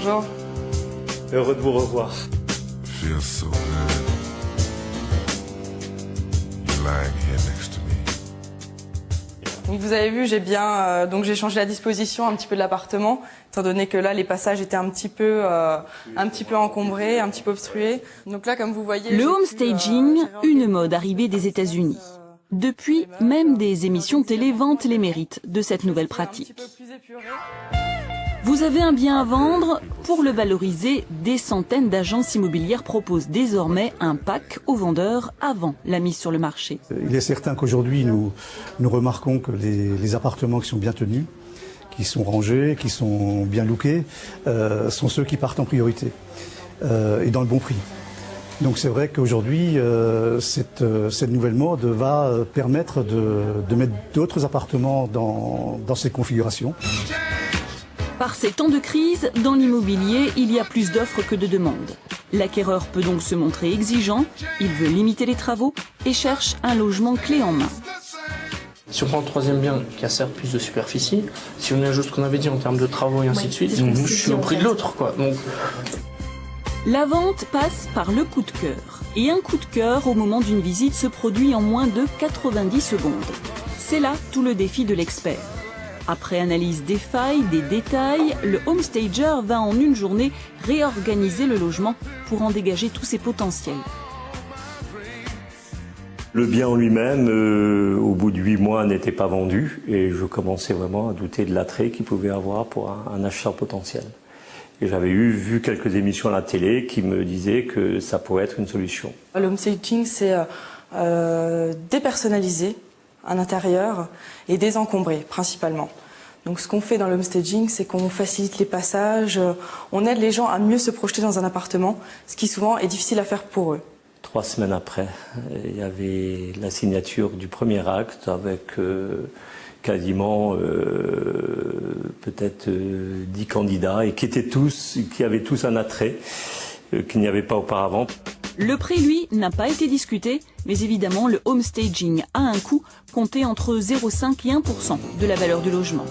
Bonjour. Heureux de vous revoir. Feels so good. You're lying here next to me. Donc vous avez vu, j'ai changé la disposition un petit peu de l'appartement, étant donné que là les passages étaient un petit peu encombrés, un petit peu obstrués. Donc là, comme vous voyez, le homestaging, une mode arrivée des États-Unis. Depuis, même des émissions télé vantent les mérites de cette nouvelle pratique. Vous avez un bien à vendre, pour le valoriser, des centaines d'agences immobilières proposent désormais un pack aux vendeurs avant la mise sur le marché. Il est certain qu'aujourd'hui, nous remarquons que les appartements qui sont bien tenus, qui sont rangés, qui sont bien lookés, sont ceux qui partent en priorité et dans le bon prix. Donc c'est vrai qu'aujourd'hui, cette nouvelle mode va permettre de mettre d'autres appartements dans ces configurations. Par ces temps de crise, dans l'immobilier, il y a plus d'offres que de demandes. L'acquéreur peut donc se montrer exigeant, il veut limiter les travaux et cherche un logement clé en main. Si on prend le troisième bien qui a certes plus de superficie, si on ajoute ce qu'on avait dit en termes de travaux et ainsi de suite, je suis au prix de l'autre, quoi. Donc... La vente passe par le coup de cœur. Et un coup de cœur au moment d'une visite se produit en moins de 90 secondes. C'est là tout le défi de l'expert. Après analyse des failles, des détails, le homestager va en une journée réorganiser le logement pour en dégager tous ses potentiels. Le bien en lui-même, au bout de 8 mois, n'était pas vendu et je commençais vraiment à douter de l'attrait qu'il pouvait avoir pour un acheteur potentiel. Et j'avais vu quelques émissions à la télé qui me disaient que ça pourrait être une solution. Le homestaging, c'est dépersonnaliser un intérieur et désencombrer principalement. Donc ce qu'on fait dans le homestaging, c'est qu'on facilite les passages, on aide les gens à mieux se projeter dans un appartement, ce qui souvent est difficile à faire pour eux. 3 semaines après, il y avait la signature du premier acte avec quasiment peut-être 10 candidats et qui avaient tous un attrait qu'il n'y avait pas auparavant. Le prix, lui, n'a pas été discuté, mais évidemment, le homestaging a un coût compté entre 0,5 et 1% de la valeur du logement.